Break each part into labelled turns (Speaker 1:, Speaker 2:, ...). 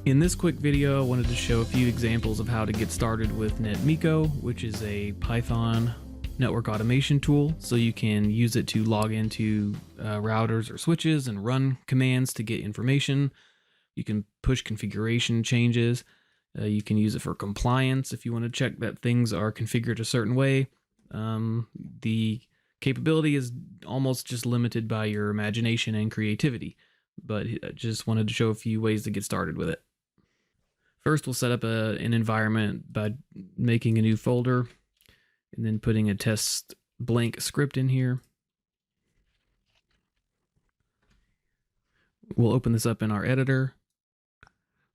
Speaker 1: In this quick video, I wanted to show a few examples of how to get started with Netmiko, which is a Python network automation tool. So you can use it to log into routers or switches and run commands to get information. You can push configuration changes. You can use it for compliance if you want to check that things are configured a certain way. The capability is almost just limited by your imagination and creativity, but I just wanted to show a few ways to get started with it. First, we'll set up an environment by making a new folder and then putting a test blank script in here. We'll open this up in our editor.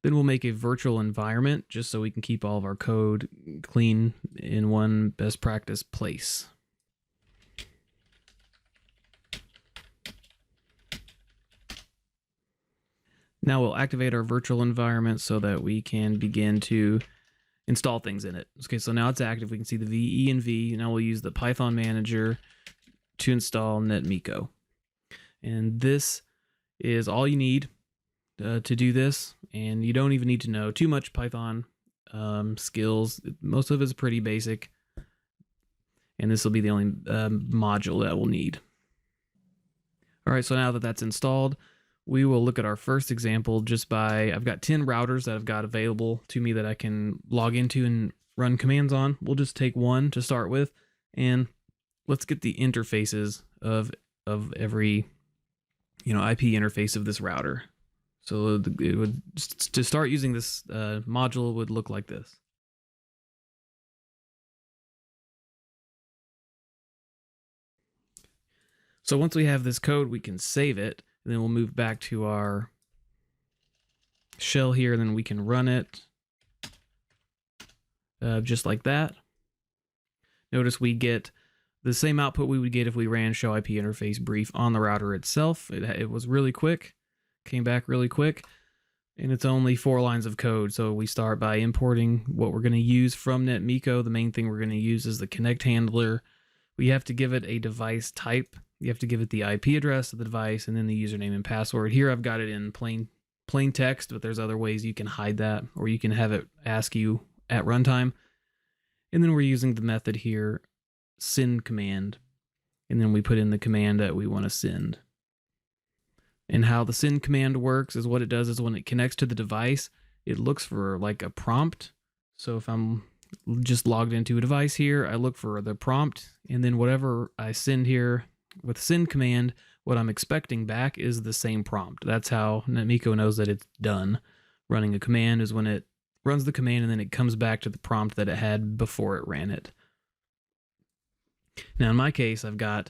Speaker 1: Then we'll make a virtual environment just so we can keep all of our code clean in one best practice place. Now we'll activate our virtual environment so that we can begin to install things in it. Okay, so now it's active. We can see the VE and V. Now we'll use the Python manager to install Netmiko. And this is all you need to do this. And you don't even need to know too much Python skills. Most of it is pretty basic. And this will be the only module that we'll need. All right, so now that that's installed, we will look at our first example just by, I've got 10 routers that I've got available to me that I can log into and run commands on. We'll just take one to start with, and let's get the interfaces of every, IP interface of this router. So it would, to start using this module would look like this. So once we have this code, we can save it. And then we'll move back to our shell here, and then we can run it just like that. Notice we get the same output we would get if we ran show IP interface brief on the router itself. It was really quick, came back really quick, and it's only 4 lines of code. So we start by importing what we're going to use from Netmiko. The main thing we're going to use is the connect handler. We have to give it a device type. You have to give it the IP address of the device and then the username and password. Here I've got it in plain text, but there's other ways you can hide that, or you can have it ask you at runtime. And then we're using the method here, send command, and then we put in the command that we want to send. And how the send command works is what it does is when it connects to the device, it looks for like a prompt. So if I'm just logged into a device here, I look for the prompt, and then whatever I send here with send command, what I'm expecting back is the same prompt. That's how Netmiko knows that it's done. Running a command is when it runs the command and then it comes back to the prompt that it had before it ran it. Now in my case, I've got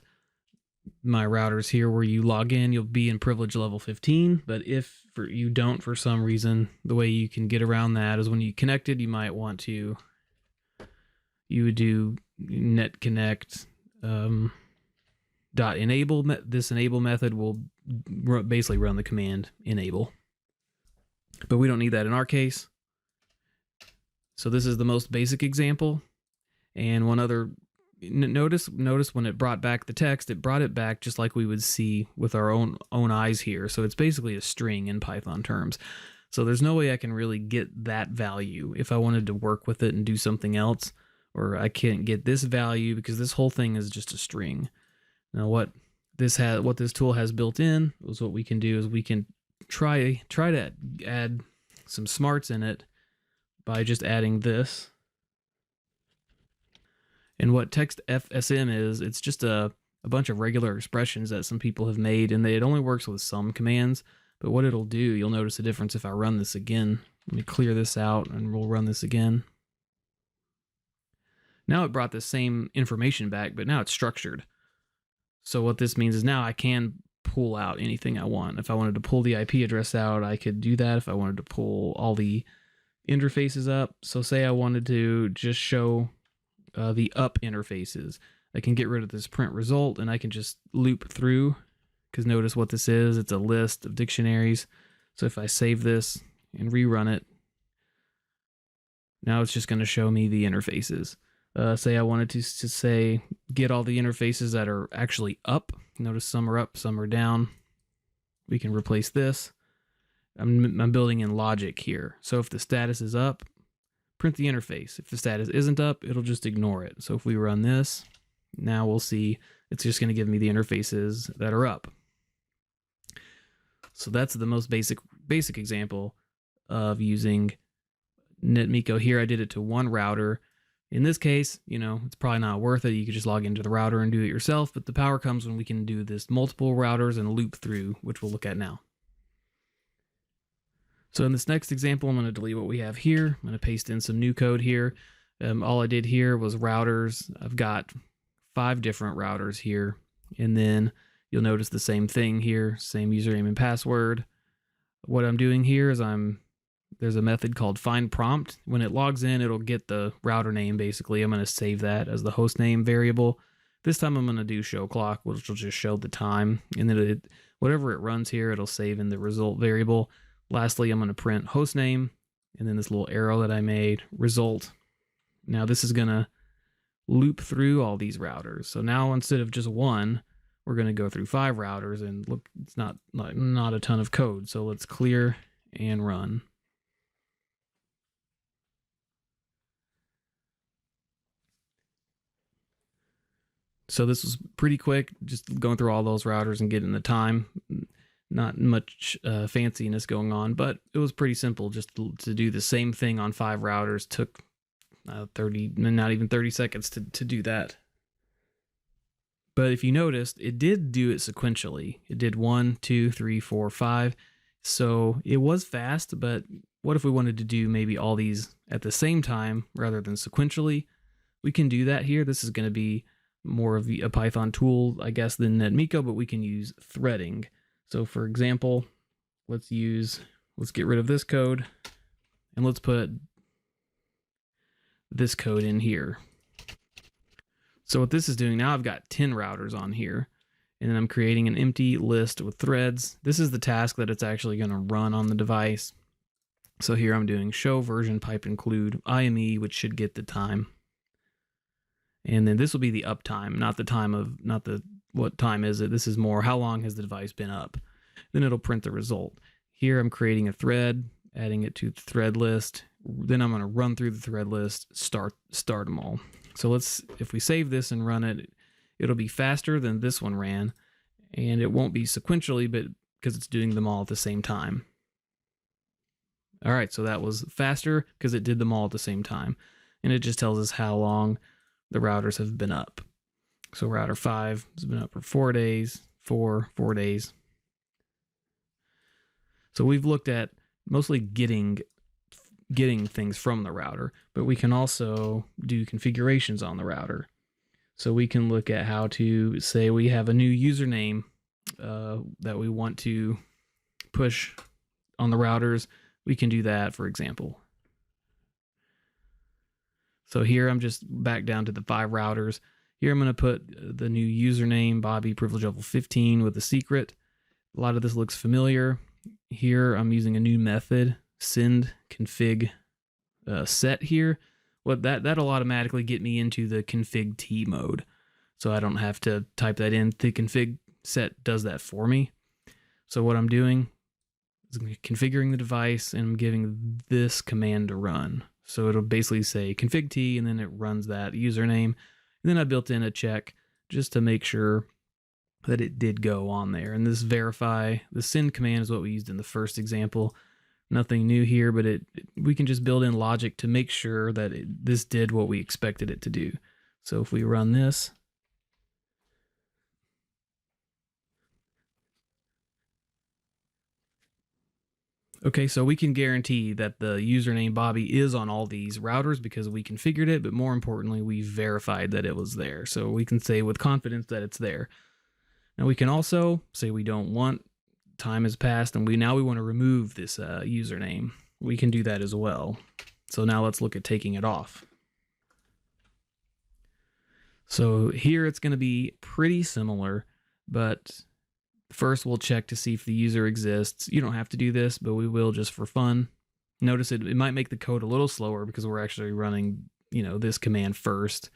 Speaker 1: my routers here where you log in, you'll be in privilege level 15, but if you don't for some reason, the way you can get around that is when you connected, you might want to, you would do net connect .enable. This enable method will basically run the command enable, but we don't need that in our case. So this is the most basic example. And one other, notice when it brought back the text, it brought it back just like we would see with our own eyes here. So it's basically a string in Python terms. So there's no way I can really get that value if I wanted to work with it and do something else, or I can't get this value because this whole thing is just a string. Now what this tool has built in is what we can do is we can try to add some smarts in it by just adding this. And what TextFSM is, it's just a bunch of regular expressions that some people have made, and it only works with some commands. But what it'll do, you'll notice a difference if I run this again. Let me clear this out and we'll run this again. Now it brought the same information back, but now it's structured. So what this means is now I can pull out anything I want. If I wanted to pull the IP address out, I could do that. If I wanted to pull all the interfaces up. So say I wanted to just show the up interfaces. I can get rid of this print result and I can just loop through, because notice what this is. It's a list of dictionaries. So if I save this and rerun it, now it's just going to show me the interfaces. Say I wanted to say get all the interfaces that are actually up. Notice some are up, some are down. We can replace this. I'm building in logic here. So if the status is up, print the interface. If the status isn't up, it'll just ignore it. So if we run this, now we'll see it's just going to give me the interfaces that are up. So that's the most basic example of using Netmiko. Here I did it to one router. In this case, it's probably not worth it. You could just log into the router and do it yourself, but the power comes when we can do this multiple routers and loop through, which we'll look at now. So in this next example, I'm going to delete what we have here. I'm going to paste in some new code here. All I did here was routers. I've got 5 different routers here. And then you'll notice the same thing here, same username and password. What I'm doing here is there's a method called find prompt. When it logs in, it'll get the router name basically. I'm going to save that as the host name variable. This time I'm going to do show clock, which will just show the time. And then whatever it runs here, it'll save in the result variable. Lastly, I'm going to print host name, and then this little arrow that I made, result. Now this is going to loop through all these routers. So now instead of just one, we're going to go through 5 routers, and look, it's not a ton of code. So let's clear and run. So this was pretty quick, just going through all those routers and getting the time. Not much fanciness going on, but it was pretty simple. Just to do the same thing on 5 routers took not even 30 seconds to do that. But if you noticed, it did do it sequentially. It did 1, 2, 3, 4, 5. So it was fast, but what if we wanted to do maybe all these at the same time rather than sequentially? We can do that here. This is going to be more of a Python tool, I guess, than Netmiko, but we can use threading. So for example, let's get rid of this code and let's put this code in here. So what this is doing now, I've got 10 routers on here, and then I'm creating an empty list with threads. This is the task that it's actually going to run on the device. So here I'm doing show version pipe include IME, which should get the time. And then this will be the uptime, what time is it. This is more how long has the device been up. Then it'll print the result. Here I'm creating a thread, adding it to the thread list. Then I'm going to run through the thread list, start them all. So if we save this and run it, it'll be faster than this one ran, and it won't be sequentially, but because it's doing them all at the same time. All right, so that was faster because it did them all at the same time. And it just tells us how long the routers have been up. So router 5 has been up for 4 days, 4 days. So we've looked at mostly getting things from the router, but we can also do configurations on the router. So we can look at how to say we have a new username that we want to push on the routers. We can do that, for example. So here I'm just back down to the 5 routers. Here I'm going to put the new username, Bobby, privilege level 15 with a secret. A lot of this looks familiar. Here I'm using a new method, send config set here. That'll automatically get me into the config T mode. So I don't have to type that in. The config set does that for me. So what I'm doing is configuring the device, and I'm giving this command to run. So it'll basically say config T, and then it runs that username. And then I built in a check just to make sure that it did go on there. And this verify, the send command is what we used in the first example. Nothing new here, but we can just build in logic to make sure that this did what we expected it to do. So if we run this, okay, so we can guarantee that the username Bobby is on all these routers because we configured it, but more importantly, we verified that it was there. So we can say with confidence that it's there. Now we can also say we don't want, time has passed, and now we want to remove this username. We can do that as well. So now let's look at taking it off. So here it's going to be pretty similar, but first we'll check to see if the user exists. You don't have to do this, but we will just for fun. Notice it might make the code a little slower because we're actually running, this command first.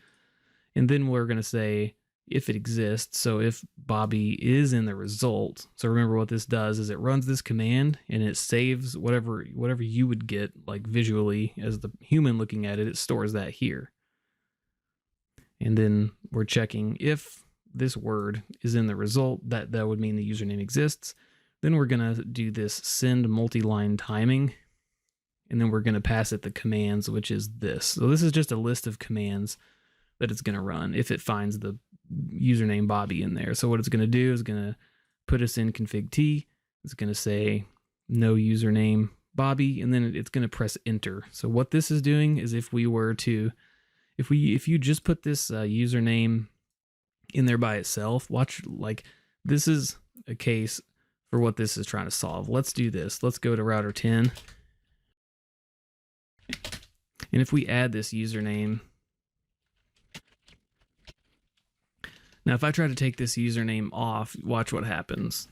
Speaker 1: And then we're going to say, if it exists. So if Bobby is in the result, so remember what this does is it runs this command and it saves whatever you would get like visually as the human looking at it, it stores that here. And then we're checking if this word is in the result, that would mean the username exists. Then we're going to do this send multi-line timing, and then we're going to pass it the commands, which is this. So this is just a list of commands that it's going to run if it finds the username Bobby in there. So what it's going to do is going to put us in config T. It's going to say no username Bobby, and then it's going to press enter. So what this is doing is if you just put this username in there by itself, watch, like this is a case for what this is trying to solve. Let's do this. Let's go to router 10. And if we add this username, now if I try to take this username off, watch what happens.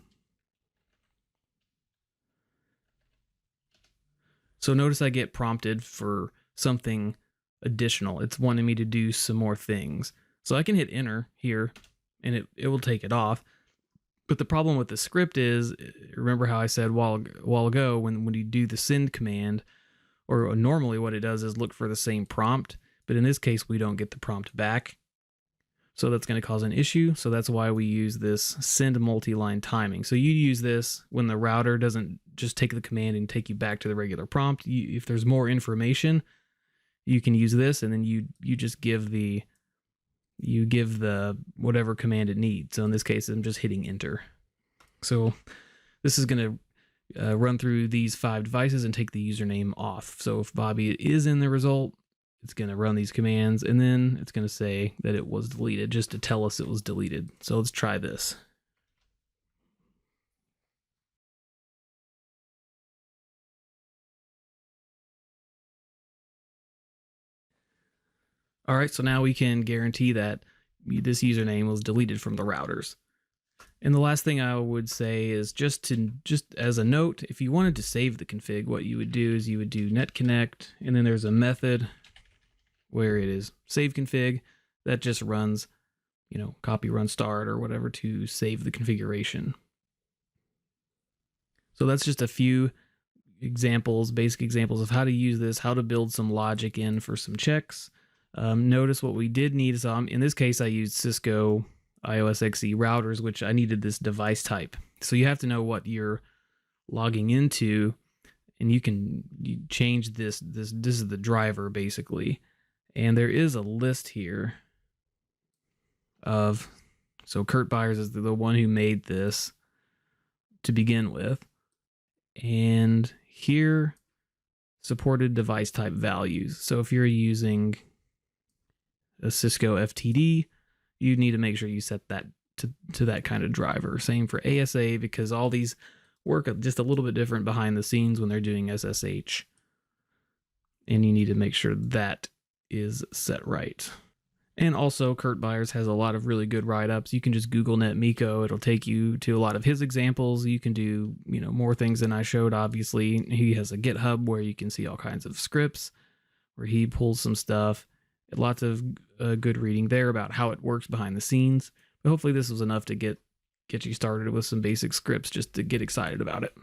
Speaker 1: So notice I get prompted for something additional. It's wanting me to do some more things. So I can hit enter here and it will take it off. But the problem with the script is, remember how I said a while ago, when you do the send command, or normally what it does is look for the same prompt, but in this case we don't get the prompt back. So that's going to cause an issue. So that's why we use this send multi-line timing. So you use this when the router doesn't just take the command and take you back to the regular prompt. If there's more information, you can use this, and then you just give the whatever command it needs. So in this case, I'm just hitting enter. So this is going to run through these 5 devices and take the username off. So if Bobby is in the result, it's going to run these commands, and then it's going to say that it was deleted just to tell us it was deleted. So let's try this. All right, so now we can guarantee that this username was deleted from the routers. And the last thing I would say is just as a note, if you wanted to save the config, what you would do is you would do net connect, and then there's a method where it is save config that just runs, copy run start or whatever to save the configuration. So that's just a few examples, basic examples of how to use this, how to build some logic in for some checks. Notice what we did need is, in this case, I used Cisco iOS XE routers, which I needed this device type. So you have to know what you're logging into, and you change this. This is the driver basically, and there is a list here of. So Kurt Byers is the one who made this to begin with, and here supported device type values. So if you're using a Cisco FTD, you need to make sure you set that to that kind of driver. Same for ASA, because all these work just a little bit different behind the scenes when they're doing SSH. And you need to make sure that is set right. And also, Kurt Byers has a lot of really good write-ups. You can just Google Netmiko. It'll take you to a lot of his examples. You can do, more things than I showed, obviously. He has a GitHub where you can see all kinds of scripts, where he pulls some stuff. Lots of good reading there about how it works behind the scenes. But hopefully this was enough to get you started with some basic scripts just to get excited about it.